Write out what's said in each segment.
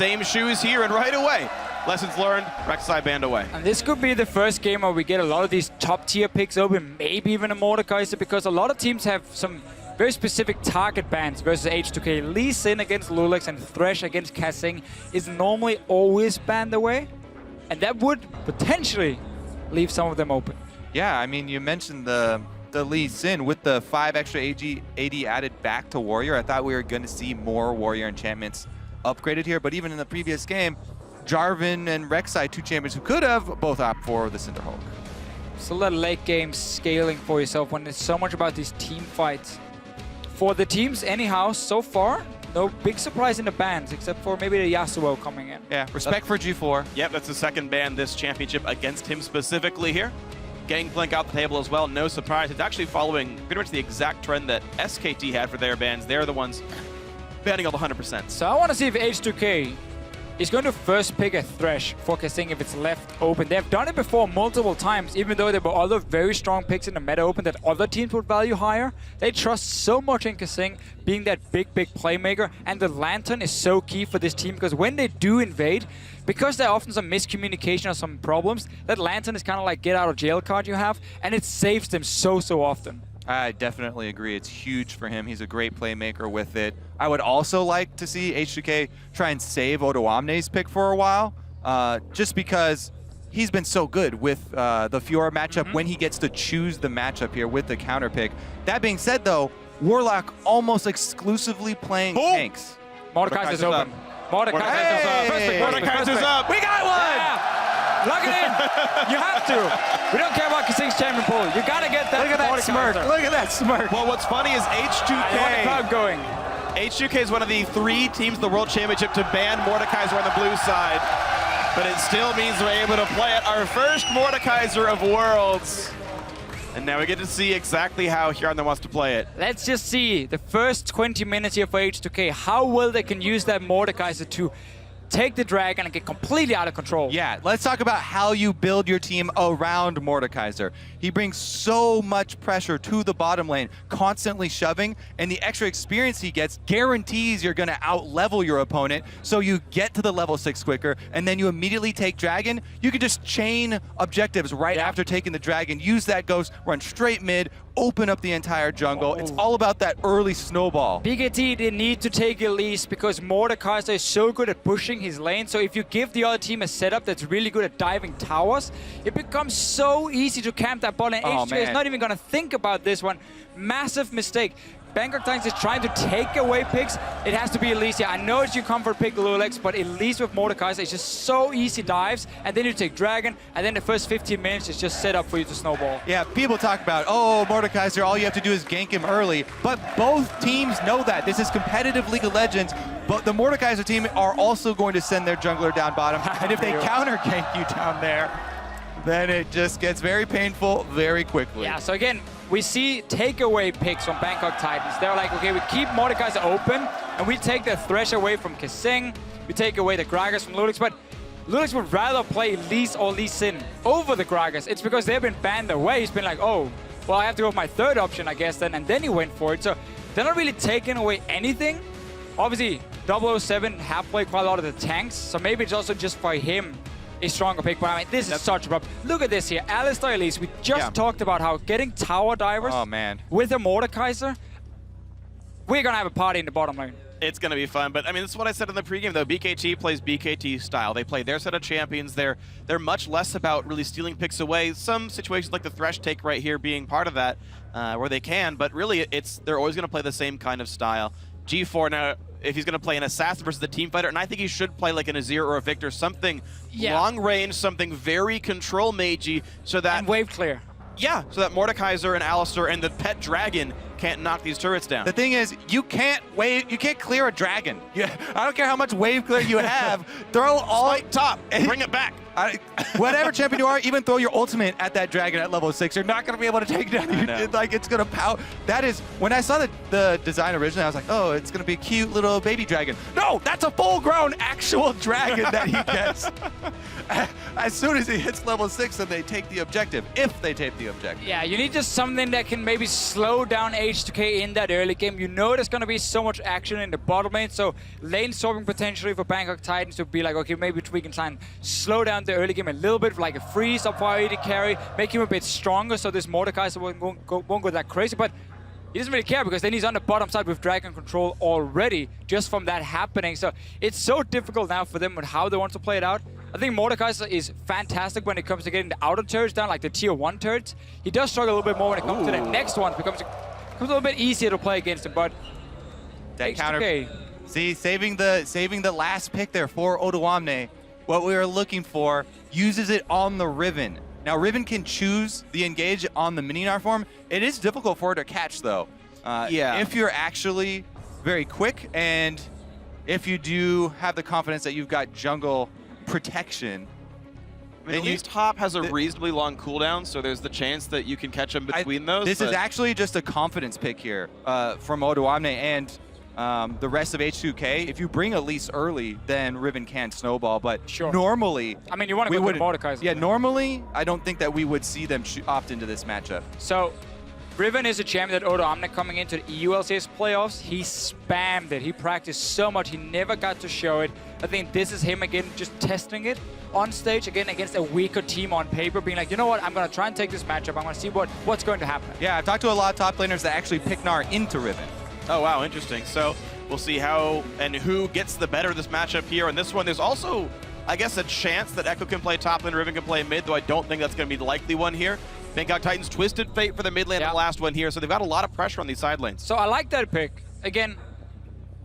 Same shoes here, and right away, lessons learned, Rek'Sai banned away. And this could be the first game where we get a lot of these top-tier picks open, maybe even a Mordekaiser, because a lot of teams have some very specific target bans versus H2K. Elise against loulex and Thresh against KaSing is normally always banned away, and that would potentially leave some of them open. Yeah, I mean, you mentioned the Lee Sin with the 5 extra AD added back to Warrior. I thought we were going to see more Warrior enchantments upgraded here, but even in the previous game, Jarvan and Rek'Sai, 2 champions who could have, both opt for the Cinderhulk. Still that late game scaling for yourself when it's so much about these team fights. For the teams anyhow, so far, no big surprise in the bans, except for maybe the Yasuo coming in. Yeah, respect for G4. Yep, that's the second ban this championship against him specifically here. Gangplank out the table as well, no surprise. It's actually following pretty much the exact trend that SKT had for their bans. They're the ones banning all the 100%. So I want to see if H2K is going to first pick a Thresh for KaSing if it's left open. They've done it before multiple times, even though there were other very strong picks in the meta open that other teams would value higher. They trust so much in KaSing being that big playmaker, and the Lantern is so key for this team because when they do invade, because there are often some miscommunication or some problems, that Lantern is kind of like get out of jail card you have, and it saves them so often. I definitely agree. It's huge for him. He's a great playmaker with it. I would also like to see H2K try and save Odoamne's pick for a while, just because he's been so good with the Fiora matchup when he gets to choose the matchup here with the counter pick. That being said, though, Warlock almost exclusively playing tanks. Mordekaiser's open. Mordekaiser's up. Mordekaiser's up. We got one! Yeah. Lock it in. You have to. We don't care about KaSing's champion pool. You gotta get that. Look at that smirk. Look at that smirk. Well, what's funny is H2K. Going. H2K is one of the 3 teams in the World Championship to ban Mordekaiser on the blue side, but it still means we're able to play it. Our first Mordekaiser of Worlds. And now we get to see exactly how Hjarnan wants to play it. Let's just see the first 20 minutes here for H2K, how well they can use that Mordekaiser to take the dragon and get completely out of control. Yeah, let's talk about how you build your team around Mordekaiser. He brings so much pressure to the bottom lane, constantly shoving, and the extra experience he gets guarantees you're gonna out-level your opponent, so you get to the level 6 quicker, and then you immediately take dragon. You can just chain objectives right after taking the dragon, use that ghost, run straight mid, open up the entire jungle. It's all about that early snowball. BKT, they need to take Elise because Mordekaiser is so good at pushing his lane, so if you give the other team a setup that's really good at diving towers, it becomes so easy to camp that bot, and H2K is not even going to think about this one. Massive mistake. Bangkok Titans is trying to take away picks. It has to be Elise here. I know it's your comfort pick, loulex, but Elise with Mordekaiser is just so easy dives, and then you take Dragon, and then the first 15 minutes is just set up for you to snowball. Yeah, people talk about, oh, Mordekaiser, all you have to do is gank him early, but both teams know that. This is competitive League of Legends, but the Mordekaiser team are also going to send their jungler down bottom, and if they counter gank you down there, then it just gets very painful very quickly. Yeah, so again, we see takeaway picks from Bangkok Titans. They're like, okay, we keep Mordekaiser open, and we take the Thresh away from KaSing, we take away the Gragas from loulex, but loulex would rather play Elise or Lee Sin over the Gragas. It's because they've been banned away. He's been like, oh, well, I have to go with my third option, I guess, then, and then he went for it. So they're not really taking away anything. Obviously, 007 have played quite a lot of the tanks, so maybe it's also just for him a stronger pick, but I mean, this is such a problem. Look at this here, Alistar Elise. We just talked about how getting tower divers with a Mordekaiser, we're gonna have a party in the bottom lane. It's gonna be fun, but I mean, that's what I said in the pregame though. BKT plays BKT style. They play their set of champions. They're much less about really stealing picks away. Some situations like the Thresh take right here being part of that, where they can, but really they're always gonna play the same kind of style. G4 now, if he's going to play an assassin versus the team fighter, and I think he should play like an Azir or a Victor, something long range, something very control magey, so that... And wave clear. Yeah, so that Mordekaiser and Alistar and the pet dragon can't knock these turrets down. The thing is, you can't clear a dragon. I don't care how much wave clear you have, throw all... Smite top, bring it back. Whatever champion you are, even throw your ultimate at that dragon at level 6, you're not going to be able to take down. Like, it's going to power. That is, when I saw the design originally, I was like, oh, it's going to be a cute little baby dragon. No, that's a full-grown actual dragon that he gets. as soon as he hits level 6, then they take the objective, if they take the objective. Yeah, you need just something that can maybe slow down H2K in that early game. You know there's going to be so much action in the bottom lane, so lane swapping potentially for Bangkok Titans would be like, okay, maybe we can try and slow down the early game a little bit, like a freeze up for AD carry, make him a bit stronger so this Mordekaiser won't go that crazy, but he doesn't really care because then he's on the bottom side with Dragon Control already just from that happening. So it's so difficult now for them with how they want to play it out. I think Mordekaiser is fantastic when it comes to getting the outer turrets down, like the tier 1 turrets. He does struggle a little bit more when it comes to the next one. It becomes a little bit easier to play against him, but That H2K. counter. See, saving the last pick there for Odoamne. What we were looking for, uses it on the Riven. Now, Riven can choose the engage on the Mini Gnar form. It is difficult for her to catch, though. Yeah. If you're actually very quick and if you do have the confidence that you've got jungle protection. I mean, at least Hop has a reasonably long cooldown, so there's the chance that you can catch him between those. This is actually just a confidence pick here from Odoamne and the rest of H2K. If you bring Elise early, then Riven can snowball. But normally, I mean, you want to go with Mordekaiser. Yeah, normally, I don't think that we would see them opt into this matchup. So Riven is a champion that Odoamne coming into the EU LCS playoffs. He spammed it. He practiced so much. He never got to show it. I think this is him again, just testing it on stage again against a weaker team on paper, being like, you know what, I'm going to try and take this matchup. I'm going to see what's going to happen. Yeah, I've talked to a lot of top laners that actually pick Gnar into Riven. Oh, wow, interesting. So we'll see how and who gets the better of this matchup here. And this one, there's also, I guess, a chance that Ekko can play top lane, Riven can play mid, though I don't think that's going to be the likely one here. Bangkok Titans twisted fate for the mid lane in the last one here, so they've got a lot of pressure on these side lanes. So I like that pick. Again,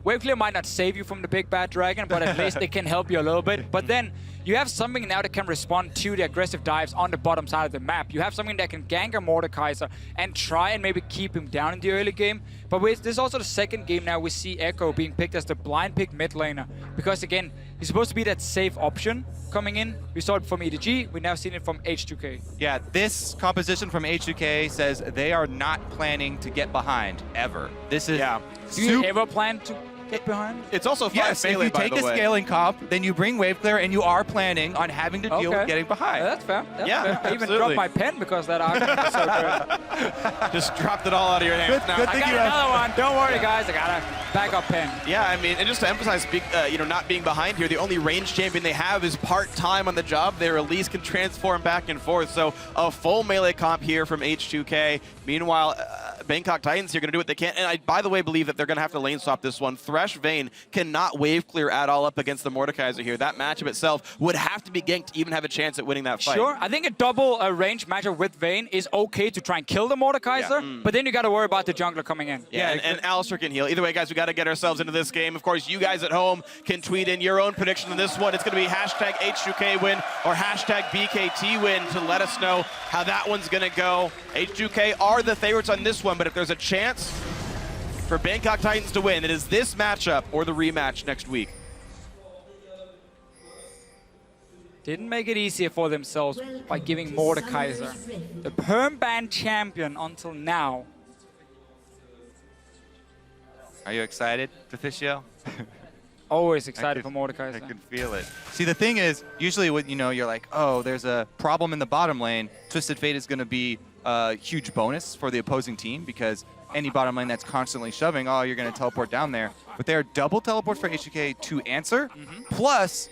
wave clear might not save you from the big bad dragon, but at least it can help you a little bit. But then you have something now that can respond to the aggressive dives on the bottom side of the map. You have something that can gank a Mordekaiser and try and maybe keep him down in the early game. But this is also the second game now we see Ekko being picked as the blind pick mid laner. Because again, he's supposed to be that safe option coming in. We saw it from EDG, we've now seen it from H2K. Yeah, this composition from H2K says they are not planning to get behind, ever. This is... Yeah. Do you ever plan to get behind? It's also 5 Yes, if melee, you take by the the way. scaling comp, then you bring wave clear and you are planning on having to deal with getting behind. That's fair. That's Yeah, fair. I even absolutely. dropped my pen because that argument was so good. Just dropped it all out of your hands now. good I thing got you have- another one. Don't worry, guys. I got a backup pen. Yeah, I mean, and just to emphasize, not being behind here, the only range champion they have is part-time on the job. Their Elise can transform back and forth, so a full melee comp here from H2K. Meanwhile, Bangkok Titans here going to do what they can, and I, by the way, believe that they're going to have to lane swap this one. Thresh Vayne cannot wave clear at all up against the Mordekaiser here. That matchup itself would have to be ganked to even have a chance at winning that fight. Sure, I think a double range matchup with Vayne is okay to try and kill the Mordekaiser, but then you got to worry about the jungler coming in. Yeah, and Alistar can heal. Either way, guys, we got to get ourselves into this game. Of course, you guys at home can tweet in your own prediction on this one. It's going to be hashtag H2K win or hashtag BKT win to let us know how that one's going to go. H2K are the favorites on this one, but if there's a chance for Bangkok Titans to win, it is this matchup or the rematch next week. Didn't make it easier for themselves by giving Mordekaiser the perm ban champion until now. Are you excited, Deficio? Always excited for Mordekaiser. I can feel it. See, the thing is, usually when you're like, oh, there's a problem in the bottom lane, Twisted Fate is going to be a huge bonus for the opposing team because any bottom lane that's constantly shoving, oh, you're going to teleport down there. But they are double teleports for H2K to answer. Plus,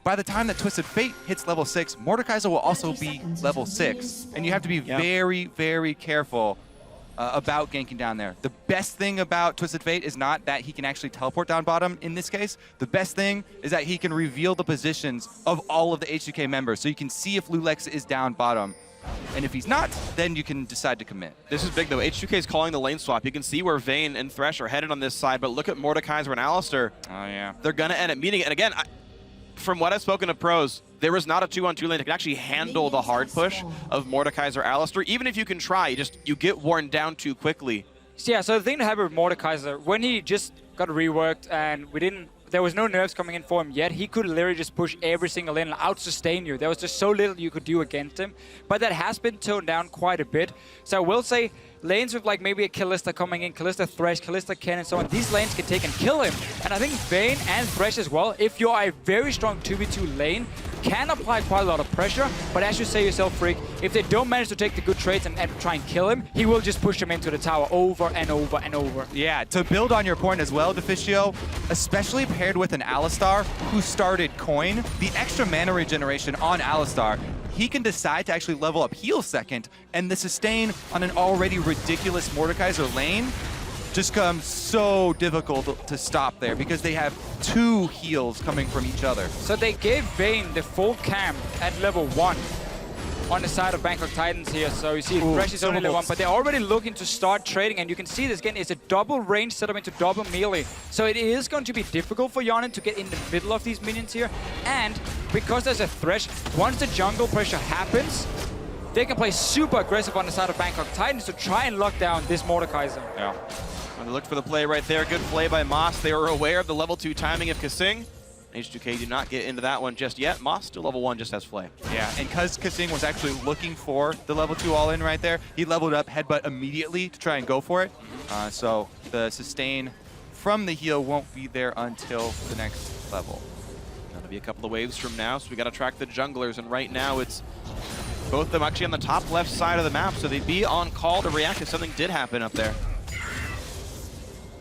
by the time that Twisted Fate hits level 6, Mordekaiser will also be level 6. And you have to be very, very careful about ganking down there. The best thing about Twisted Fate is not that he can actually teleport down bottom in this case. The best thing is that he can reveal the positions of all of the H2K members. So you can see if loulex is down bottom. And if he's not, then you can decide to commit. This is big, though. H2K is calling the lane swap. You can see where Vayne and Thresh are headed on this side, but look at Mordekaiser and Alistar. Oh, yeah. They're going to end up meeting it. And again, from what I've spoken to pros, there is not a 2-on-2 lane that can actually handle the hard push of Mordekaiser Alistar. Even if you can try, you get worn down too quickly. Yeah, so the thing that happened with Mordekaiser, when he just got reworked and there was no nerfs coming in for him yet, he could literally just push every single lane and out-sustain you. There was just so little you could do against him. But that has been toned down quite a bit. So I will say, lanes with like maybe a Kalista coming in, Kalista Thresh, Kalista Ken and so on, these lanes can take and kill him. And I think Vayne and Thresh as well, if you're a very strong 2v2 lane, can apply quite a lot of pressure, but as you say yourself, Phreak, if they don't manage to take the good trades and try and kill him, he will just push them into the tower over and over and over. Yeah, to build on your point as well, Deficio, especially paired with an Alistar who started Coin, the extra mana regeneration on Alistar, he can decide to actually level up heal second, and the sustain on an already ridiculous Mordekaiser lane just comes so difficult to stop there because they have 2 heals coming from each other. So they gave Vayne the full camp at level 1 on the side of Bangkok Titans here. So you see Thresh is only level 1, but they're already looking to start trading, and you can see this again, it's a double range setup into double melee. So it is going to be difficult for Hjarnan to get in the middle of these minions here, and because there's a Thresh, once the jungle pressure happens, they can play super aggressive on the side of Bangkok Titans to try and lock down this Mordekaiser. Yeah. They looked for the play right there. Good play by Moss. They were aware of the level 2 timing of KaSing. H2K did not get into that one just yet. Moss still level 1, just has Flay. Yeah, and because KaSing was actually looking for the level 2 all-in right there, he leveled up Headbutt immediately to try and go for it. So the sustain from the heal won't be there until the next level. That'll be a couple of waves from now, so we got to track the junglers, and right now it's both of them actually on the top left side of the map, so they'd be on call to react if something did happen up there.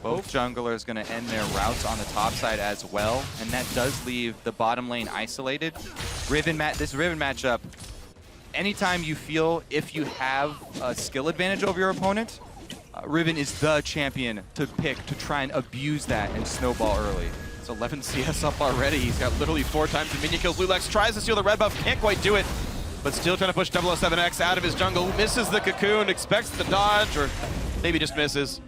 Both junglers going to end their routes on the top side as well, and that does leave the bottom lane isolated. This Riven matchup, anytime you feel if you have a skill advantage over your opponent, Riven is the champion to pick to try and abuse that and snowball early. It's 11 CS up already. He's got literally 4 times the minion kills. loulex tries to steal the red buff, can't quite do it, but still trying to push 007X out of his jungle. Misses the cocoon, expects the dodge, or maybe just misses.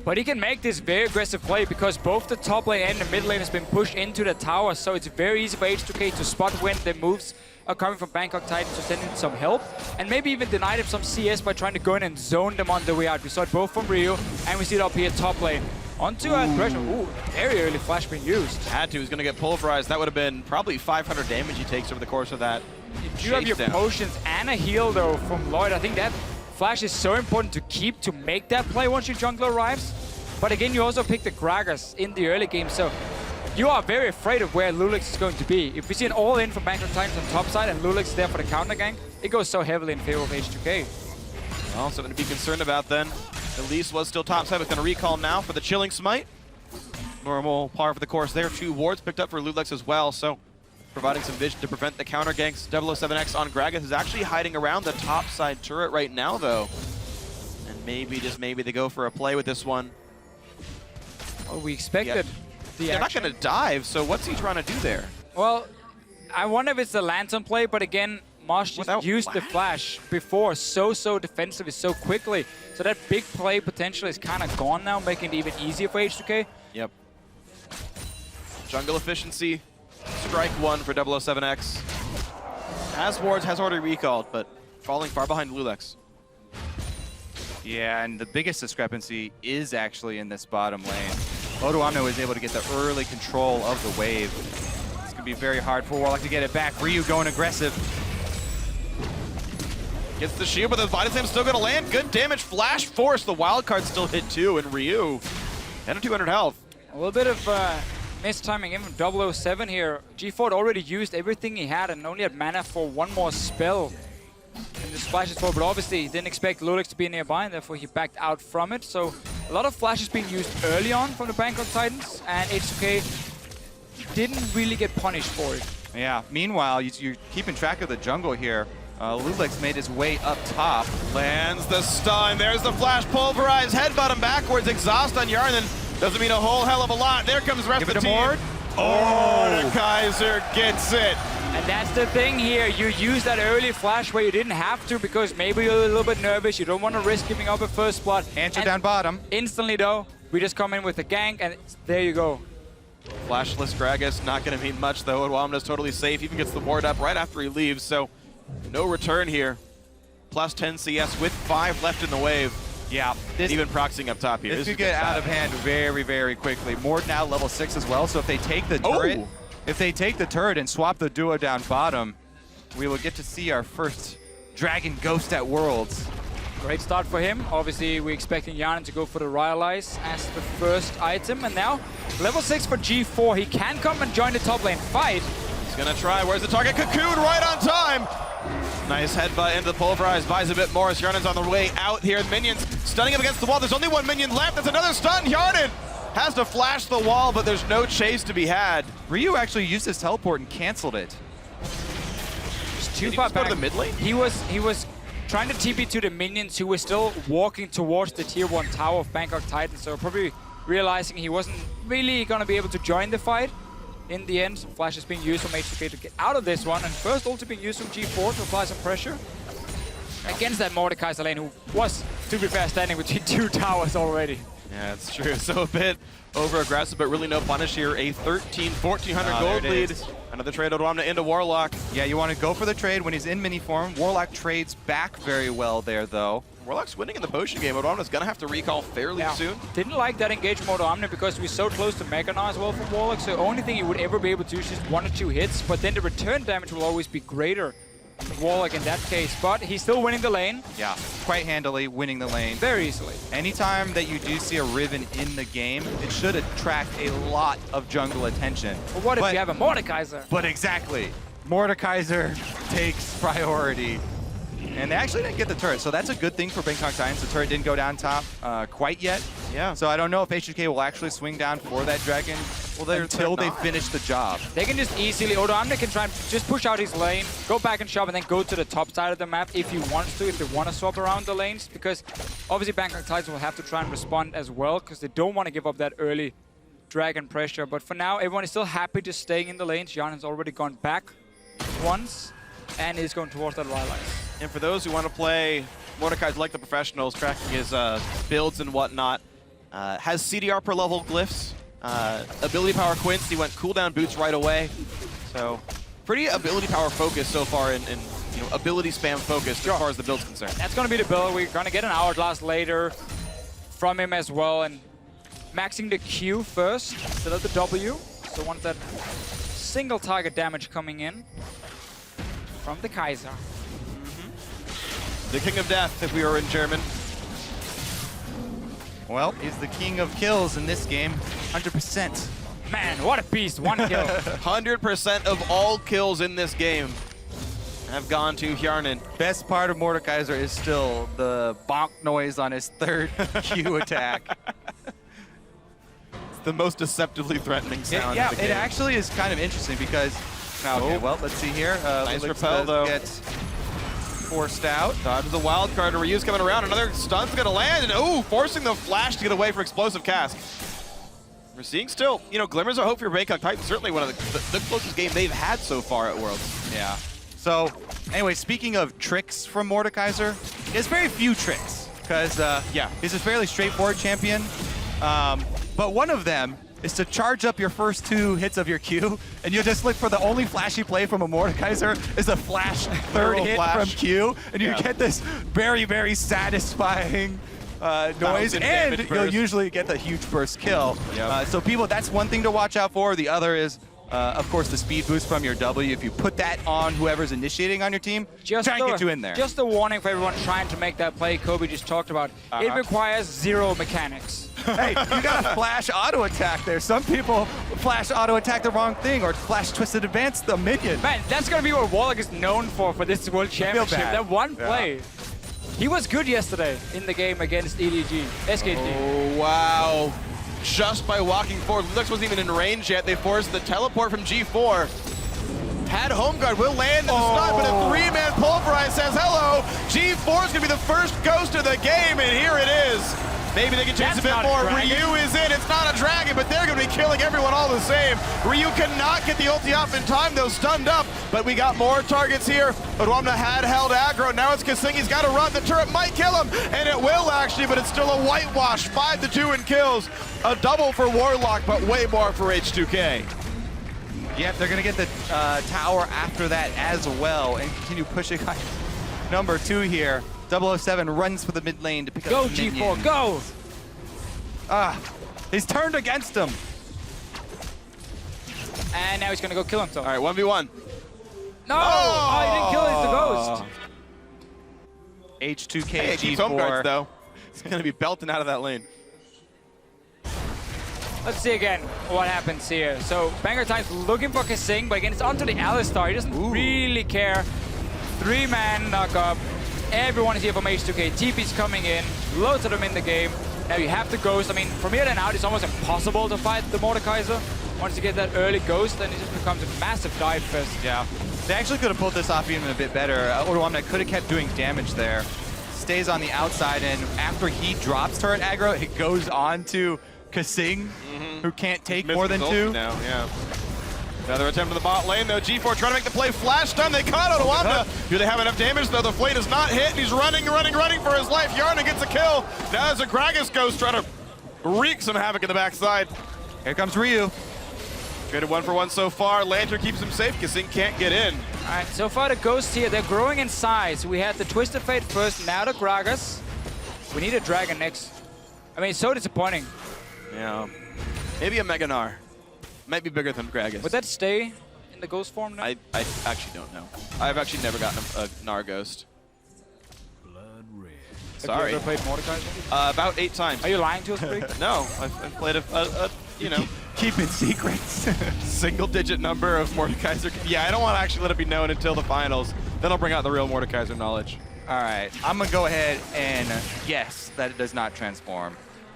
But he can make this very aggressive play because both the top lane and the mid lane has been pushed into the tower, so it's very easy for H2K to spot when the moves are coming from Bangkok Titans to send in some help, and maybe even deny them some CS by trying to go in and zone them on the way out. We saw it both from Rio, and we see it up here top lane. Onto a Thresh. Ooh, very early flash being used. Had to, he's going to get pulverized. That would have been probably 500 damage he takes over the course of that. If you have your potions and a heal though from Lloyd, I think that flash is so important to keep to make that play once your jungler arrives. But again, you also pick the Gragas in the early game, so you are very afraid of where loulex is going to be. If we see an all-in from Bangkok Titans on top side and loulex is there for the counter gank, it goes so heavily in favor of H2K. Well, something to be concerned about then. Elise was still top side, but going to recall now for the Chilling Smite. Normal par for the course there. 2 wards picked up for loulex as well, so providing some vision to prevent the counter ganks. 007X on Gragas is actually hiding around the top side turret right now, though. And maybe, just maybe, they go for a play with this one. Well, we expected the They're not going to dive, so what's he trying to do there? Well, I wonder if it's the lantern play, but again, Mosh just used the flash before so defensively, so quickly. So that big play potential is kind of gone now, making it even easier for H2K. Yep. Jungle efficiency, strike 1 for 007X. Has wards, has already recalled, but falling far behind loulex. Yeah, and the biggest discrepancy is actually in this bottom lane. Odoamne was able to get the early control of the wave. It's going to be very hard for Warlock to get it back. Ryu going aggressive. Gets the shield, but the Vita Slam's still going to land. Good damage. Flash Force. The wild card still hit 2, and Ryu, 10 to 200 health. A little bit of mistiming in from 007 here. G4 already used everything he had and only had mana for 1 more spell. And the splash is forward, but obviously he didn't expect loulex to be nearby, and therefore he backed out from it. So a lot of flashes being used early on from the Bangkok Titans, and H2K didn't really get punished for it. Yeah, meanwhile, you're keeping track of the jungle here. loulex made his way up top. Lands the stun. There's the flash pulverize. Headbutt him backwards. Exhaust on Hjarnan. Doesn't mean a whole hell of a lot. There comes the rest of the team. Mordekaiser gets it. And that's the thing here. You use that early flash where you didn't have to because maybe you're a little bit nervous. You don't want to risk giving up a first blood. Answer down bottom. Instantly though, we just come in with the gank and there you go. Flashless Gragas, not going to mean much though. Odoamne is totally safe. Even gets the ward up right after he leaves, so no return here. Plus 10 CS with 5 left in the wave. Yeah, even proxying up top here. This could get out of hand very quickly. Mord now level 6 as well, so if they take the turret, if they take the turret and swap the duo down bottom, we will get to see our first Dragon Ghost at Worlds. Great start for him. Obviously, we're expecting Hjarnan to go for the Rylai's as the first item. And now, level 6 for G4. He can come and join the top lane fight. gonna try. Where's the target? Cocoon right on time. Nice headbutt into the pulverize. Buys a bit more as Hjarnan's on the way out here. Minions stunning him against the wall. There's only one minion left. That's another stun. Hjarnan has to flash the wall, but there's no chase to be had. Ryu actually used his teleport and canceled it. Just too Did he far just go back. to the mid lane? He was trying to TP to the minions who were still walking towards the tier 1 tower of Bangkok Titans, so probably realizing he wasn't really going to be able to join the fight. In the end, some flash is being used from H2K to get out of this one, and first ulti being used from G4 to apply some pressure against that Mordekaiser lane, who was, to be fair, standing between 2 towers already. Yeah, it's true. So a bit over-aggressive, but really no punish here. A 1,400 gold lead. Another trade Odoamne into Warlock. Yeah, you want to go for the trade when he's in mini form. Warlock trades back very well there, though. Warlock's winning in the potion game. Odoamne's going to have to recall fairly soon. Didn't like that engagement from Odoamne because we're so close to Mega Gnar as well from Warlock, so the only thing he would ever be able to do is just 1 or 2 hits, but then the return damage will always be greater than Warlock in that case. But he's still winning the lane. Yeah, quite handily winning the lane. Very easily. Anytime that you do see a Riven in the game, it should attract a lot of jungle attention. But what if you have a Mordekaiser? But exactly. Mordekaiser takes priority. And they actually didn't get the turret, so that's a good thing for Bangkok Titans. The turret didn't go down top quite yet. Yeah. So I don't know if H2K will actually swing down for that dragon until they finish the job. They can just easily, Odoamne can try and just push out his lane, go back and shove, and then go to the top side of the map if he wants to, if they want to swap around the lanes, because obviously Bangkok Titans will have to try and respond as well, because they don't want to give up that early dragon pressure. But for now, everyone is still happy just staying in the lanes. Hjarnan's already gone back once, and is going towards that Lilac. And for those who want to play Mordekaiser like the professionals, tracking his builds and whatnot, has CDR per level glyphs, ability power Quince, he went cooldown boots right away. So pretty ability power focus so far in you know, ability spam focused as far as the build's concerned. That's going to be the build. We're going to get an Hourglass later from him as well, and maxing the Q first instead of the W. So once that single target damage coming in from the Kaiser. The King of Death, if we were in German. Well, he's the king of kills in this game, 100%. Man, what a beast, 1 kill. 100% of all kills in this game have gone to Hjarnan. Best part of Mordekaiser is still the bonk noise on his 3rd Q attack. It's the most deceptively threatening sound Yeah, in the it game. actually is kind of interesting because, okay, well, let's see here. Nice loulex repel, does though. Get forced out. Dodges a wild card, and Ryu's coming around. Another stun's gonna land, and forcing the flash to get away for explosive cast. We're seeing still, you know, glimmers of hope for Bangkok Titans. Certainly one of the closest game they've had so far at Worlds. Yeah. So, anyway, speaking of tricks from Mordekaiser, he has very few tricks because Yeah. he's a fairly straightforward champion. But one of them is to charge up your first 2 hits of your Q, and you'll just look for the only flashy play from a Mordekaiser is a flash 3rd Literal hit flash. from Q, and you Yeah. get this very, very satisfying noise, 1,000 and damage you'll burst. usually get the huge burst kill. Yep. So people, that's one thing to watch out for. The other is, of course, the speed boost from your W. If you put that on whoever's initiating on your team, try and get you in there. Just a warning for everyone trying to make that play Kobe just talked about. It requires 0 mechanics. Hey, you got to flash auto attack there. Some people flash auto attack the wrong thing or flash twisted advance the minion. Man, that's going to be what Warlock is known for this World Championship. bad. That one play. He was good yesterday in the game against EDG, SKT. Oh, wow. Just by walking forward. loulex wasn't even in range yet. They forced the teleport from G4. Had home guard, will land in the stun, but a 3-man pulverize says hello. G4 is going to be the first ghost of the game, and here it is. Maybe they can chase a bit That's not a more. dragon. Ryu is in. It's not a dragon, but they're going to be killing everyone all the same. Ryu cannot get the ulti off in time, though, stunned up. But we got more targets here. Odoamne had held aggro. Now it's KaSing. He's got to run. The turret might kill him, and it will actually, but it's still a whitewash. 5-2 in kills. A double for Warlock, but way more for H2K. Yep, they're going to get the tower after that as well and continue pushing on number 2 here. 007 runs for the mid lane to pick Go, up the G4, minions. go! He's turned against him. And now he's going to go kill himself. All right, 1v1. No! Oh, he didn't kill He's the ghost. H2K Hey, it keeps home guards, though. He's going to be belting out of that lane. Let's see again what happens here. So Bangkok Titans looking for KaSing, but again, it's onto the Alistar. He doesn't really care. 3-man knock-up. Everyone is here from H2K. TP's coming in. Loads of them in the game. Now you have the Ghost. I mean, from here on out, it's almost impossible to fight the Mordekaiser. Once you get that early Ghost, then it just becomes a massive dive fest. Yeah. They actually could have pulled this off even a bit better. Odoamne could have kept doing damage there. Stays on the outside, and after he drops turret aggro, it goes on to KaSing, who can't take more than 2. Now, yeah. Another attempt in the bot lane, though. G4 trying to make the play. Flash stun, they caught Odoamne. Do they have enough damage, though? The flame is not hit, and he's running for his life. Hjarnan gets a kill. Now there's a Gragas Ghost trying to wreak some havoc in the backside. Here comes Ryu. Traded 1-for-1 so far. Lantern keeps him safe. KaSing can't get in. All right, so far the Ghosts here, they're growing in size. We had the Twisted Fate first, now the Gragas. We need a Dragon next. I mean, it's so disappointing. Yeah. Maybe a Mega Gnar. Might be bigger than Gragas. Would that stay in the Ghost form now? I actually don't know. I've actually never gotten a Gnar Ghost. Sorry. Have you ever played Mordekaiser? About 8 times. Are you lying to us, Phreak? No, I've played a you know, Keep it secrets. single-digit number of Mordekaiser. Yeah, I don't want to actually let it be known until the finals. Then I'll bring out the real Mordekaiser knowledge. All right, I'm gonna go ahead and guess that it does not transform.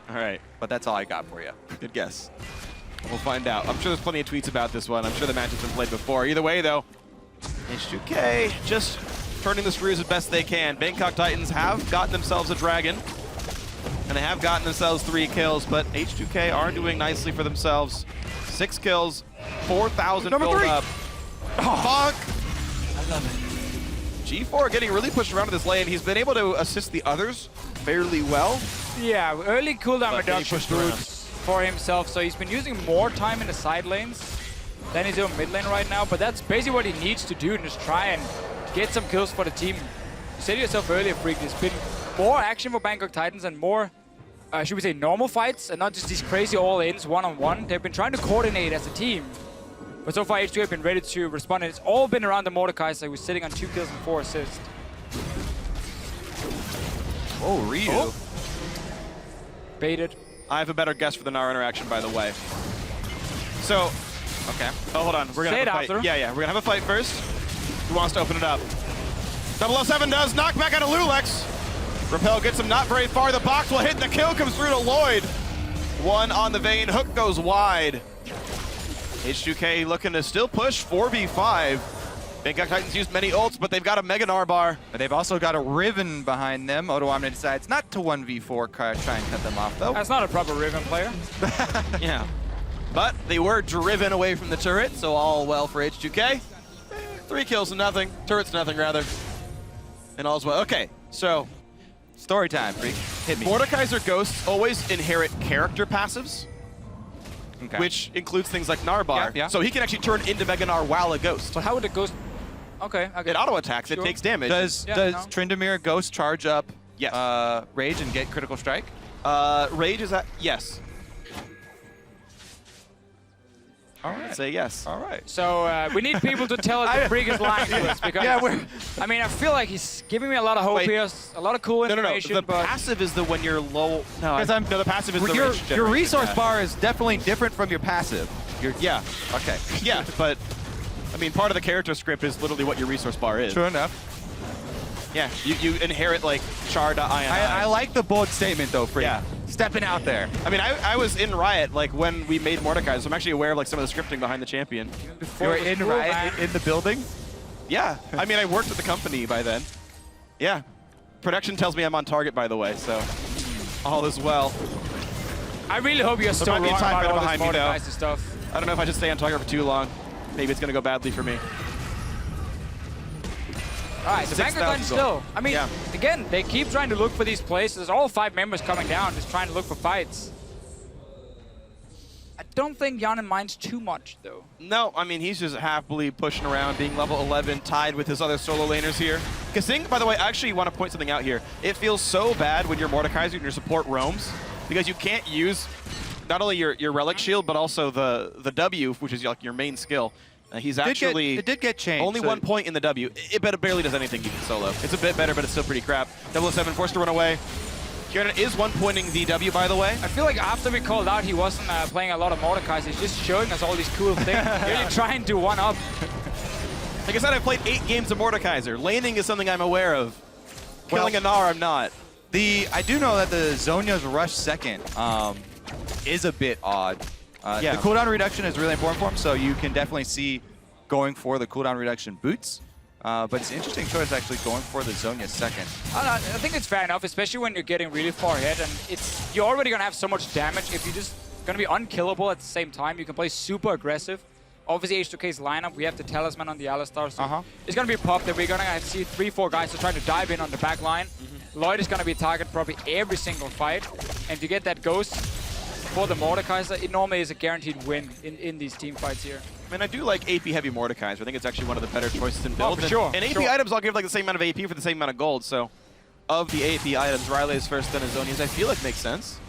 All right, But that's all I got for you. good guess. We'll find out. I'm sure there's plenty of tweets about this one. I'm sure the match has been played before. Either way, though, H2K just turning the screws as best they can. Bangkok Titans have gotten themselves a dragon, and they have gotten themselves 3 kills, but H2K are doing nicely for themselves. 6 kills, 4,000 filled 3. up. Oh, fuck! I love it. G4 getting really pushed around to this lane. He's been able to assist the others fairly well. Yeah, early cooldown But getting reduction pushed around. boots for himself, so he's been using more time in the side lanes than he's doing mid lane right now, but that's basically what he needs to do, and just try and get some kills for the team. You said to yourself earlier, Phreak, there's been more action for Bangkok Titans and more, should we say, normal fights, and not just these crazy all-ins one-on-one. They've been trying to coordinate as a team, but so far H2 have been ready to respond, and it's all been around the Mordekaiser, who's sitting on 2 kills and 4 assists. Oh, Ryu. Oh. Baited. I have a better guess for the Gnar interaction, by the way. So, okay. Oh, hold on. We're gonna Say have it a fight. after. Yeah, we're gonna have a fight first. Who wants to open it up? 007 does. Knockback out of loulex. Repel gets him not very far. The box will hit, and the kill comes through to Lloyd. 1 on the Vayne. Hook goes wide. H2K looking to still push 4v5. Bangkok Titans used many ults, but they've got a Mega Gnar bar. But they've also got a Riven behind them. Odoamne decides not to 1v4 try and cut them off, though. That's not a proper Riven player. Yeah. But they were driven away from the turret, so all well for H2K. 3 kills to nothing. Turret's nothing, rather. And all's well. Okay, so Story time, Phreak. Hit me. Mordekaiser Ghosts always inherit character passives, Okay. which includes things like Gnar bar. Yeah, yeah. So he can actually turn into Mega Gnar while a Ghost. So how would the Ghost... Okay, It auto attacks, Sure. it takes damage. Does Yeah, does no. Tryndamere Ghost charge up Yes. Rage and get critical strike? Rage is at yes. All I'd right. say yes. All right. So we need people to tell us that Phreak is lying to us, because Yeah, we're- I mean, I feel like he's giving me a lot of hope Wait. here, a lot of cool No, information, The but passive is the when you're low. No, Because I'm- no, the passive is the Your, rage your generation, resource yeah. bar is definitely different from your passive. Yeah. Okay. Yeah, but I mean, part of the character script is literally what your resource bar is. True enough. Yeah, you inherit like char.ini. I like the bold statement, though, Phreak. Yeah. Stepping out there. I mean, I was in Riot like when we made Mordekaiser, so I'm actually aware of like some of the scripting behind the champion. You before were it was in cool, Riot man. in the building? Yeah, I mean, I worked at the company by then. Yeah. Production tells me I'm on target, by the way, so all is well. I really hope you're still might be a wrong time about better all this behind me, though. Mordekaiser stuff. I don't know if I should stay on target for too long. Maybe it's going to go badly for me. All right, so 6,000 Bangkok still. gold. I mean, Yeah. again, they keep trying to look for these places. There's all 5 members coming down, just trying to look for fights. I don't think Hjarnan minds too much, though. No, I mean, he's just happily pushing around, being level 11, tied with his other solo laners here. KaSing, by the way, I actually want to point something out here. It feels so bad when you're Mordekaiser and your support roams, because you can't use not only your relic shield, but also the W, which is like your main skill. He's actually It did get changed. only so 1 point in the W. It barely does anything even solo. It's a bit better, but it's still pretty crap. 007 forced to run away. Hjarnan is one-pointing the W, by the way. I feel like after we called out he wasn't playing a lot of Mordekaiser, he's just showing us all these cool things. Really trying to one-up. Like I said, I played 8 games of Mordekaiser. Laning is something I'm aware of. Killing a Gnar, I'm not. I do know that the Zhonya's rush second is a bit odd. The cooldown reduction is really important for him, so you can definitely see going for the cooldown reduction boots. But it's an interesting choice actually going for the Zhonya second. I think it's fair enough, especially when you're getting really far ahead and you're already gonna have so much damage. If you're just gonna be unkillable at the same time, you can play super aggressive. Obviously H2K's lineup, we have the Talisman on the Alistar, so it's gonna be a pop that we're gonna see 3-4 guys to try to dive in on the back line. Lloyd is gonna be targeted probably every single fight, and to get that ghost for the Mordekaiser, it normally is a guaranteed win in these team fights here. I mean, I do like AP heavy Mordekaiser. I think it's actually one of the better choices in build. For sure. And AP items, I'll give like the same amount of AP for the same amount of gold. So, of the AP items, Riley's first, then Azonia's, I feel like makes sense.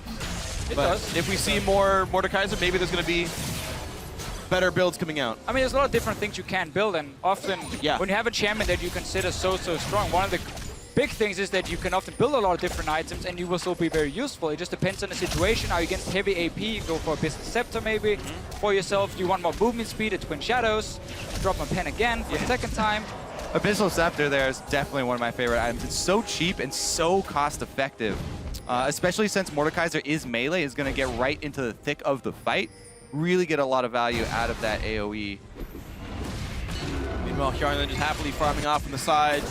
It But does. if we see more Mordekaiser, maybe there's going to be better builds coming out. I mean, there's a lot of different things you can build, and often when you have a champion that you consider so strong, one of the big things is that you can often build a lot of different items and you will still be very useful. It just depends on the situation. Are you against heavy AP? You go for a Business Scepter maybe for yourself. Do you want more movement speed? A Twin Shadows. Drop my pen again for the second time. Abyssal Scepter there is definitely one of my favorite items. It's so cheap and so cost effective. Especially since Mordekaiser is melee, is going to get right into the thick of the fight. Really get a lot of value out of that AoE. Meanwhile, Hjarnan just happily farming off on the side.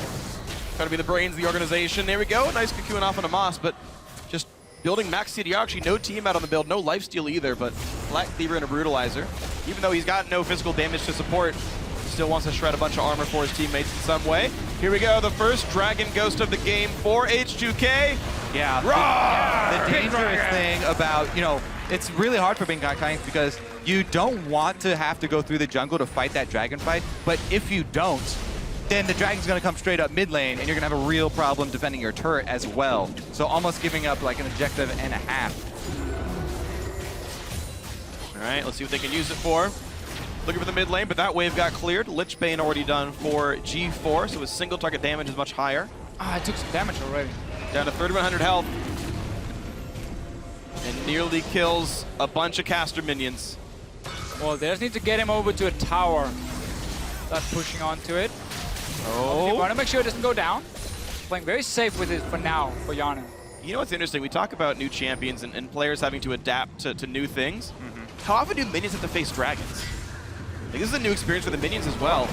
Trying to be the brains of the organization. There we go. Nice cocoon off on a Moss, but just building max CDR. Actually, no team out on the build. No lifesteal either, but Black Cleaver and a Brutalizer. Even though he's got no physical damage to support, still wants to shred a bunch of armor for his teammates in some way. Here we go. The first Dragon Ghost of the game for H2K. Yeah. The dangerous thing about, it's really hard for Bangkok Titans because you don't want to have to go through the jungle to fight that dragon fight, but if you don't, then the dragon's going to come straight up mid lane, and you're going to have a real problem defending your turret as well. So almost giving up like an objective and a half. All right, let's see what they can use it for. Looking for the mid lane, but that wave got cleared. Lich Bane already done for G4, so his single target damage is much higher. I took some damage already. Down to 3,100 health. And nearly kills a bunch of caster minions. Well, they just need to get him over to a tower. Start pushing onto it. You want to make sure it doesn't go down. Playing very safe with it for now for Hjarnan. You know what's interesting? We talk about new champions and players having to adapt to new things. How often do minions have to face dragons? Like, this is a new experience for the minions as well.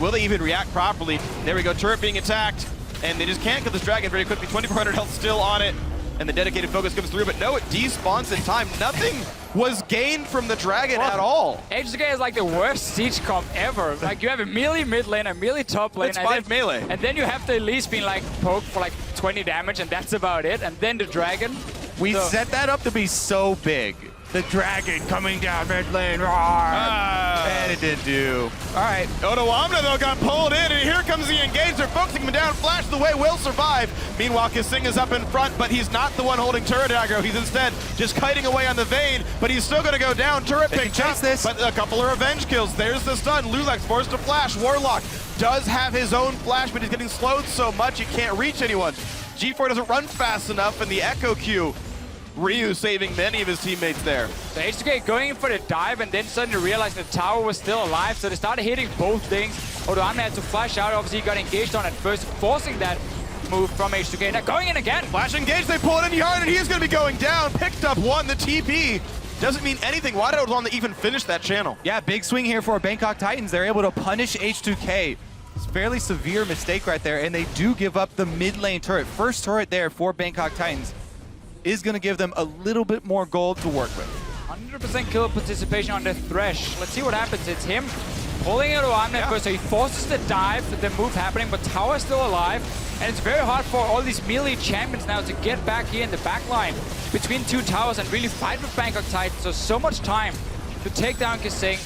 Will they even react properly? There we go, turret being attacked. And they just can't kill this dragon very quickly. 2,400 health still on it. And the dedicated focus comes through, but no, it despawns in time. Nothing was gained from the dragon at all. H2K is like the worst siege comp ever. Like, you have a melee mid lane, a melee top lane. It's 5 melee. And then you have the Elise being like poked for like 20 damage, and that's about it. And then the dragon. We set that up to be so big. The dragon coming down mid lane, and it didn't do. All right. Odoamne, though, got pulled in, and here comes the engage. They're focusing him down. Flash the way, will survive. Meanwhile, KaSing is up in front, but he's not the one holding turret aggro. He's instead just kiting away on the Vayne, but he's still going to go down. Turret picked up, but a couple of revenge kills. There's the stun. loulex forced to flash. Warlock does have his own flash, but he's getting slowed so much he can't reach anyone. G4 doesn't run fast enough, and the Ekko Q. Ryu saving many of his teammates there. So H2K going in for the dive and then suddenly realized the tower was still alive, so they started hitting both things. Odoamne had to flash out. Obviously, he got engaged on at first, forcing that move from H2K. Now going in again. Flash engage, they pull it in Hjarnan, and he's going to be going down. Picked up one, the TP. Doesn't mean anything. Why did Odoamne even finish that channel? Yeah, big swing here for Bangkok Titans. They're able to punish H2K. It's a fairly severe mistake right there, and they do give up the mid lane turret. First turret there for Bangkok Titans is going to give them a little bit more gold to work with. 100% kill participation on the Thresh. Let's see what happens. It's him pulling Odoamne first, so he forces the dive, the move happening, but tower's still alive. And it's very hard for all these melee champions now to get back here in the back line between two towers and really fight with Bangkok Titans. So much time to take down KaSing.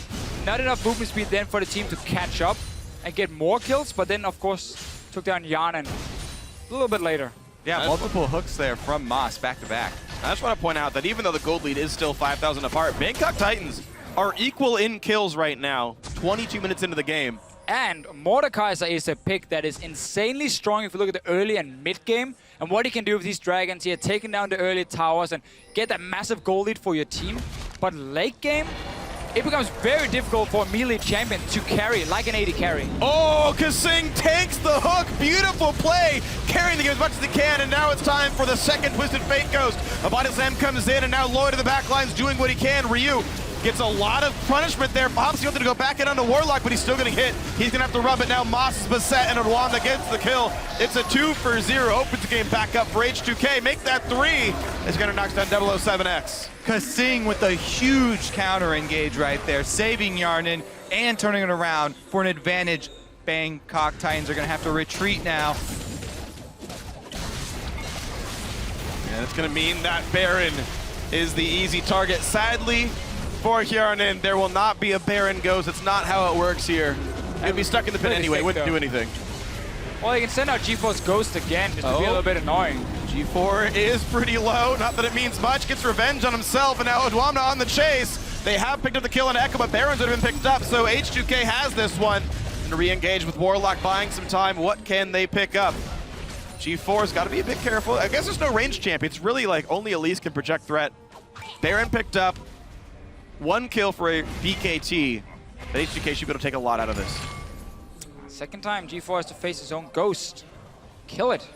Not enough movement speed then for the team to catch up and get more kills, but then of course took down Hjarnan a little bit later. Yeah, multiple hooks there from Moss back to back. I just want to point out that even though the gold lead is still 5,000 apart, Bangkok Titans are equal in kills right now, 22 minutes into the game. And Mordekaiser is a pick that is insanely strong if you look at the early and mid game. And what he can do with these dragons here, taking down the early towers and get that massive goal lead for your team. But late game, it becomes very difficult for a melee champion to carry, like an AD carry. Oh, KaSing takes the hook. Beautiful play, carrying the game as much as he can, and now it's time for the second Twisted Fate Ghost. A body slam comes in, and now Lloyd in the back line's doing what he can. Ryu gets a lot of punishment there. Obviously wanted to go back in onto Warlock, but he's still getting hit. He's gonna have to rub it now. Moss is beset, and Odoamne gets the kill. It's a 2-for-0. Opens the game back up for H2K. Make that 3. It's gonna knock down 007X. KaSing with a huge counter engage right there, saving Hjarnan and turning it around for an advantage. Bangkok Titans are gonna have to retreat now. And it's gonna mean that Baron is the easy target. Sadly, for Hjarnan, there will not be a Baron Ghost. It's not how it works here. He'd be stuck in the pit anyway, wouldn't do anything. Well, you can send out G4's Ghost again, just to be a little bit annoying. G4 is pretty low, not that it means much. Gets revenge on himself, and now Odoamne on the chase. They have picked up the kill on Ekko, but Barons would have been picked up, so H2K has this one. And to re-engage with Warlock, buying some time. What can they pick up? G4's got to be a bit careful. I guess there's no range champion. It's really like only Elise can project threat. Baron picked up 1 kill for a BKT. But H2K should be able to take a lot out of this. Second time G4 has to face his own Ghost. Kill it.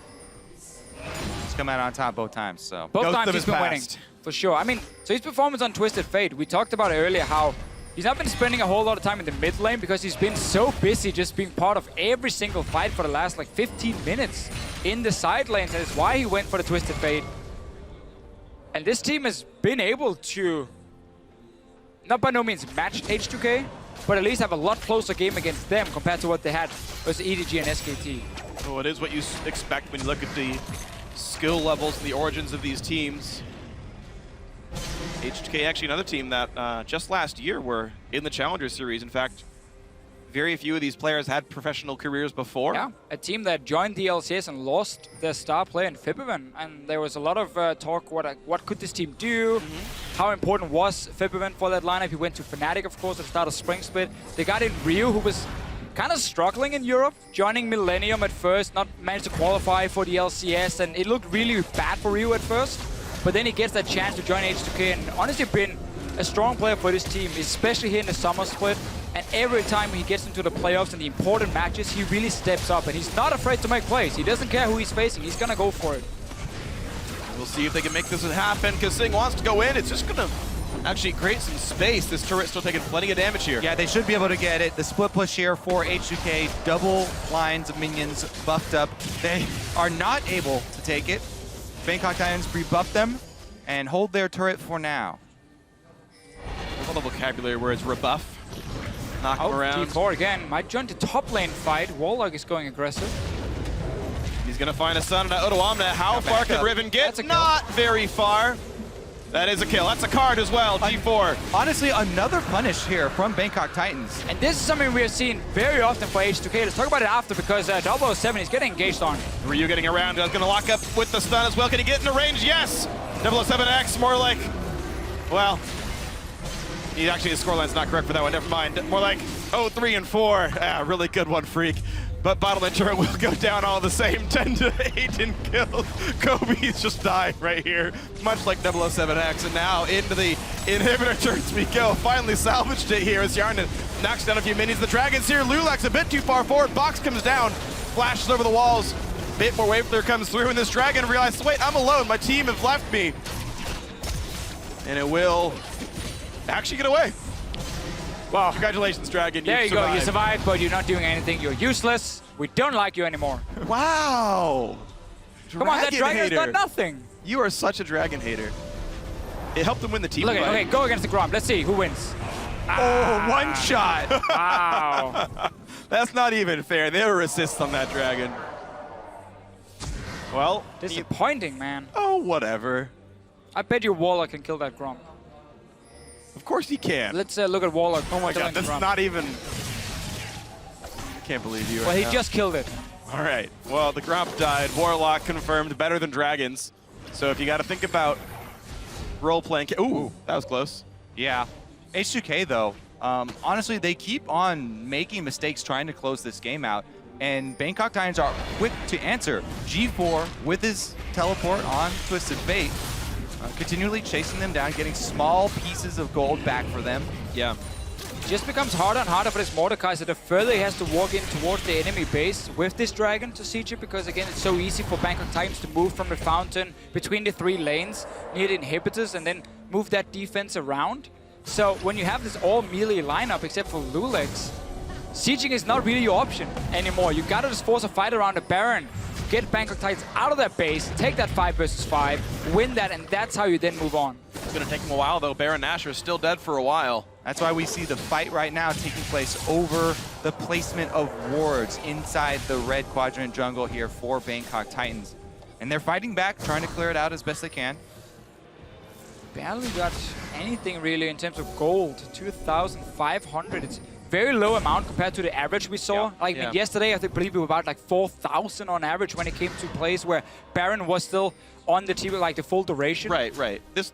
He's come out on top both times, so. Both Ghost times of he's his been winning, past. for sure. I mean, so his performance on Twisted Fate, we talked about it earlier how he's not been spending a whole lot of time in the mid lane because he's been so busy just being part of every single fight for the last like 15 minutes in the side lanes. That is why he went for the Twisted Fate. And this team has been able to, not by no means match H2K, but at least have a lot closer game against them compared to what they had versus EDG and SKT. Well, it is what you expect when you look at the skill levels and the origins of these teams. H2K actually another team that just last year were in the Challenger Series. In fact, very few of these players had professional careers before. Yeah, a team that joined the LCS and lost their star player in Riven, and there was a lot of talk, what could this team do? How important was Riven for that lineup? He went to Fnatic, of course, at the start of Spring Split. They got in Ryu, who was kind of struggling in Europe, joining Millennium at first, not managed to qualify for the LCS, and it looked really bad for Ryu at first. But then he gets that chance to join H2K, and honestly been a strong player for this team, especially here in the summer split. And every time he gets into the playoffs and the important matches, he really steps up, and he's not afraid to make plays. He doesn't care who he's facing. He's gonna go for it. We'll see if they can make this happen. KaSing wants to go in. It's just gonna actually create some space. This turret's still taking plenty of damage here. Yeah, they should be able to get it. The split push here for H2K, double lines of minions buffed up. They are not able to take it. Bangkok Titans rebuff them and hold their turret for now. All the vocabulary where it's rebuff. Knock him around. D4 again. Might join the top lane fight. Warlock is going aggressive. He's gonna find a stun on Odoamne. How far can Riven get? Not very far. That is a kill. That's a card as well. G4. Honestly, another punish here from Bangkok Titans. And this is something we have seen very often for H2K. Let's talk about it after, because 007 is getting engaged on. Ryu getting around. He's gonna lock up with the stun as well. Can he get in the range? Yes. 007X. More like, well, actually, his scoreline's not correct for that one. Never mind. More like 3 and 4. Ah, really good one, Phreak. But Bottleman turret will go down all the same. 10 to 8 in kills. Kobe's just dying right here, much like 007X. And now into the inhibitor turrets we go. Finally salvaged it here as Hjarnan knocks down a few minions. The Dragon's here. loulex a bit too far forward. Box comes down, flashes over the walls. Bit more wave clear comes through, and this Dragon realizes, wait, I'm alone. My team have left me. And it will actually get away. Wow, congratulations, Dragon. There you go, you survived, but you're not doing anything. You're useless. We don't like you anymore. Wow. Come on, that Dragon has done nothing. You are such a Dragon hater. It helped him win the team Look, fight. okay, go against the Grom. Let's see who wins. Oh, one shot. Wow. That's not even fair. There were assists on that Dragon. Well, disappointing, man. Oh, whatever. I bet you Warlock can kill that Grom. Of course he can. Let's look at Warlock. Oh my god, that's not even... I can't believe you. Well, he just killed it. All right. Well, the Gromp died. Warlock confirmed better than Dragons. So if you got to think about role-playing... Ooh, that was close. Yeah. H2K, though, honestly, they keep on making mistakes trying to close this game out. And Bangkok Titans are quick to answer. G4 with his teleport on Twisted Fate, continually chasing them down, getting small pieces of gold back for them. Yeah. Just becomes harder and harder for this Mordekaiser the further he has to walk in towards the enemy base with this dragon to siege it, because again it's so easy for Bangkok Titans to move from the fountain between the 3 lanes near the inhibitors and then move that defense around. So when you have this all melee lineup except for loulex, sieging is not really your option anymore. You gotta just force a fight around the Baron, get Bangkok Titans out of that base, take that 5 versus 5, win that, and that's how you then move on. It's gonna take him a while though. Baron Nashor is still dead for a while. That's why we see the fight right now taking place over the placement of wards inside the red quadrant jungle here for Bangkok Titans. And they're fighting back, trying to clear it out as best they can. Barely got anything really in terms of gold. 2,500. It's very low amount compared to the average we saw. Like yesterday, I believe we were about like 4,000 on average when it came to plays where Baron was still on the team like the full duration. Right.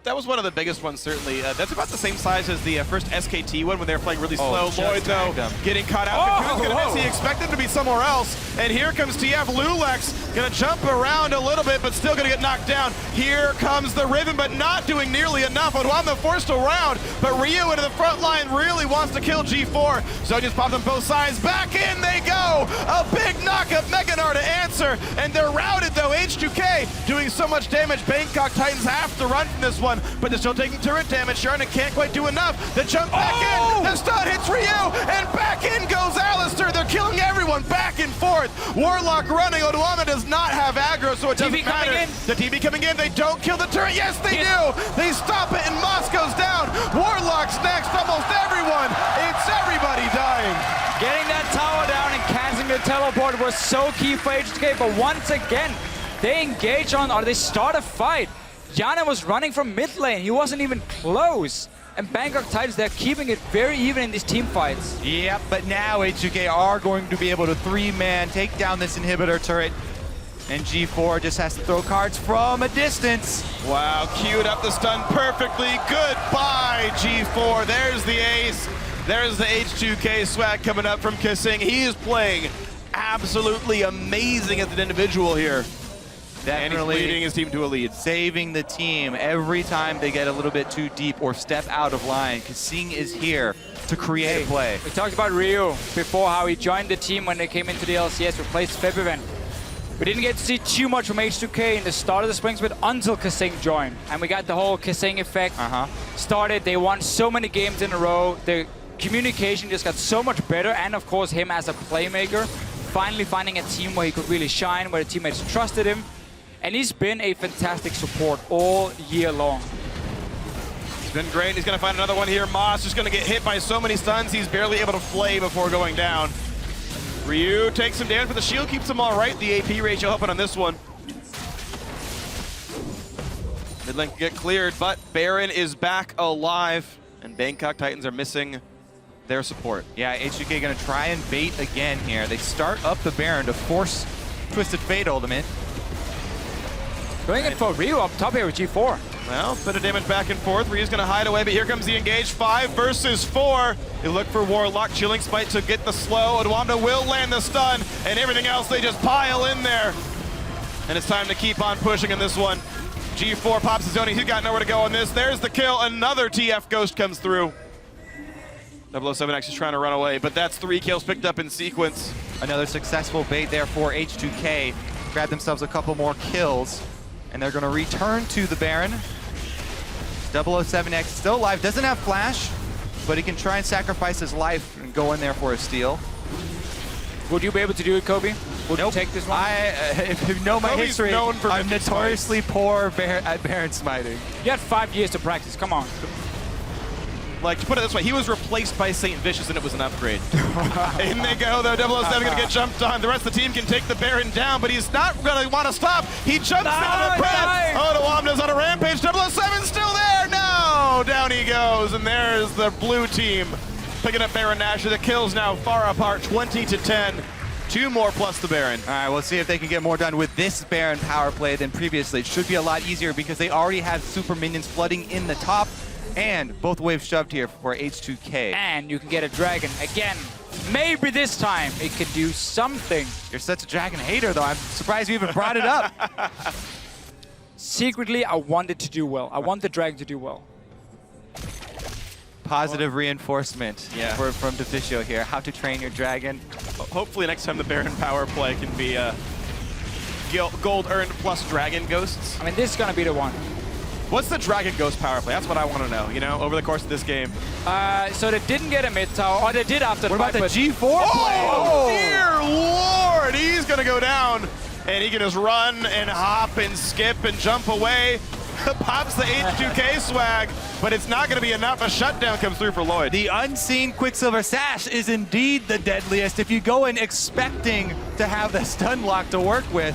That was one of the biggest ones, certainly. That's about the same size as the first SKT one when they were playing really slow. Lloyd, though, getting caught out. Who's going to miss? He expected to be somewhere else. And here comes TF loulex. Going to jump around a little bit, but still going to get knocked down. Here comes the Riven, but not doing nearly enough. Odoamne forced around, but Ryu into the front line really wants to kill G4. So just pops on both sides. Back in they go. A big knock-up Gnar to answer. And they're routed, though. H2K doing so much damage. Bangkok Titans have to run from this one, but they're still taking turret damage. Hjarnan can't quite do enough. The jump back in. The stun hits Ryu, and back in goes Alistar. They're killing everyone back and forth. Warlock running. Odoamne does not have aggro, so it doesn't matter. The TV coming in. They don't kill the turret. Yes, they do. They stop it, and Moss goes down. Warlock's next. Almost everyone. It's everybody dying. Getting that tower down and canceling the teleport was so key for H2K, but once again, they engage on, or they start a fight. Hjarnan was running from mid lane. He wasn't even close. And Bangkok Titans, they're keeping it very even in these team fights. Yep, but now H2K are going to be able to 3-man take down this inhibitor turret. And G4 just has to throw cards from a distance. Wow, queued up the stun perfectly. Goodbye, G4. There's the ace. There's the H2K swag coming up from KaSing. He is playing absolutely amazing as an individual here. Definitely and he's leading his team to a lead. Saving the team every time they get a little bit too deep or step out of line. KaSing is here to create a play. We talked about Ryu before, how he joined the team when they came into the LCS, replaced Febiven. We didn't get to see too much from H2K in the start of the Springs, but until KaSing joined. And we got the whole KaSing effect started. They won so many games in a row. The communication just got so much better, and of course him as a playmaker, finally finding a team where he could really shine, where the teammates trusted him. And he's been a fantastic support all year long. He's been great. He's going to find another one here. Moss just going to get hit by so many stuns, he's barely able to flay before going down. Ryu takes some damage, but the shield keeps him all right. The AP ratio helping on this one. Mid lane can get cleared, but Baron is back alive, and Bangkok Titans are missing their support. Yeah, H2K going to try and bait again here. They start up the Baron to force Twisted Fate ultimate. Going in for Ryu up top here with G4. Well, bit of damage back and forth. Ryu's going to hide away, but here comes the engage. 5 versus 4. They look for Warlock. Chilling Spite to get the slow. Odoamne will land the stun, and everything else, they just pile in there. And it's time to keep on pushing in this one. G4 pops his own. He's got nowhere to go on this. There's the kill. Another TF Ghost comes through. 007 actually trying to run away, but that's 3 kills picked up in sequence. Another successful bait there for H2K. Grab themselves a couple more kills, and they're going to return to the Baron. 007X still alive, doesn't have flash, but he can try and sacrifice his life and go in there for a steal. Would you be able to do it, Kobe? Would you take this one? If you know my Kobe's history, known for I'm notoriously poor at Baron smiting. You had 5 years to practice, come on. Like, to put it this way, he was replaced by St. Vicious, and it was an upgrade. In they go, though. 007 going to get jumped on. The rest of the team can take the Baron down, but he's not going to want to stop. He jumps out of the press. Odoamne's on a rampage. 007's still there. No! Down he goes, and there's the blue team picking up Baron Nashor. The kills now far apart, 20-10. 2 more plus the Baron. All right, we'll see if they can get more done with this Baron power play than previously. It should be a lot easier because they already have super minions flooding in the top. And both waves shoved here for H2K. And you can get a dragon again. Maybe this time it could do something. You're such a dragon hater, though. I'm surprised you even brought it up. Secretly, I want it to do well. I want the dragon to do well. Positive reinforcement from Deficio here. How to train your dragon. Hopefully next time the Baron power play can be gold earned plus dragon ghosts. I mean, this is going to be the one. What's the dragon ghost power play? That's what I want to know, you know, over the course of this game. So they didn't get a mid tower, or they did after What the about the fight, G4 play? Oh, dear Lord! He's going to go down, and he can just run and hop and skip and jump away. Pops the H2K swag, but it's not going to be enough. A shutdown comes through for Lloyd. The unseen Quicksilver Sash is indeed the deadliest. If you go in expecting to have the stun lock to work with,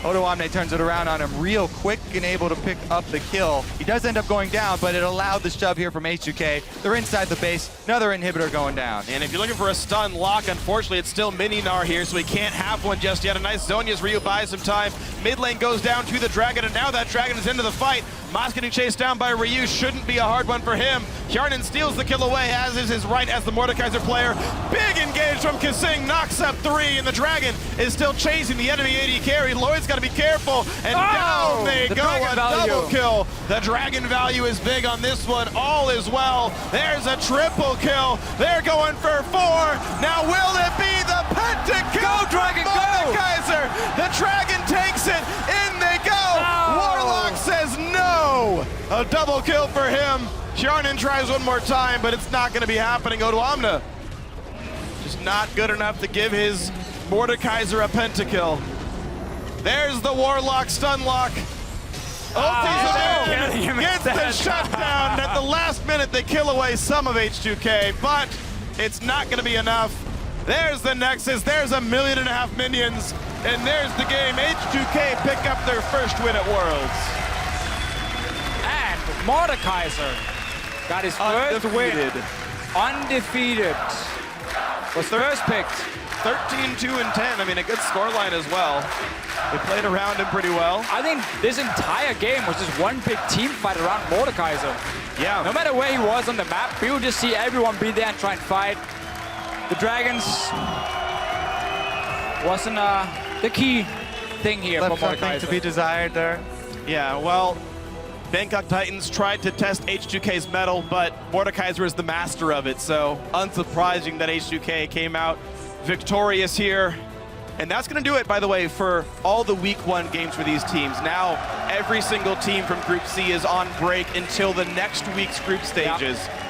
Odoamne turns it around on him real quick and able to pick up the kill. He does end up going down, but it allowed the shove here from H2K. They're inside the base. Another inhibitor going down. And if you're looking for a stun lock, unfortunately, it's still mini Gnar here, so he can't have one just yet. A nice Zhonya's Ryu buys some time. Mid lane goes down to the dragon, and now that dragon is into the fight. Moss getting chased down by Ryu shouldn't be a hard one for him. Hjarnan steals the kill away, as is his right as the Mordekaiser player. Big engage from KaSing, knocks up 3, and the dragon is still chasing the enemy AD carry. Lloyd's got to be careful, and down they go, a double kill. The dragon value is big on this one. All is well. There's a triple kill. They're going for 4. Now will it be the pentakill? Go, dragon, go! Mordekaiser. The dragon takes it. In they go. Warlock says no. A double kill for him. Hjarnan tries one more time, but it's not going to be happening. Odoamne just not good enough to give his Mordekaiser a pentakill. There's the Warlock stun lock. Gets the shutdown. At the last minute, they kill away some of H2K, but it's not going to be enough. There's the Nexus. There's 1.5 million minions. And there's the game. H2K pick up their first win at Worlds. And Mordekaiser got his first win. Undefeated. Was first picked. 13-2 and 10. I mean, a good scoreline as well. They played around him pretty well. I think this entire game was just one big team fight around Mordekaiser. Yeah. No matter where he was on the map, we would just see everyone be there and try and fight. The Dragons wasn't the key thing here for Something Mordekaiser. to be desired there. Yeah, well, Bangkok Titans tried to test H2K's mettle, but Mordekaiser is the master of it, so unsurprising that H2K came out victorious here. And that's going to do it, by the way, for all the Week 1 games for these teams. Now, every single team from Group C is on break until the next week's group stages. Yep.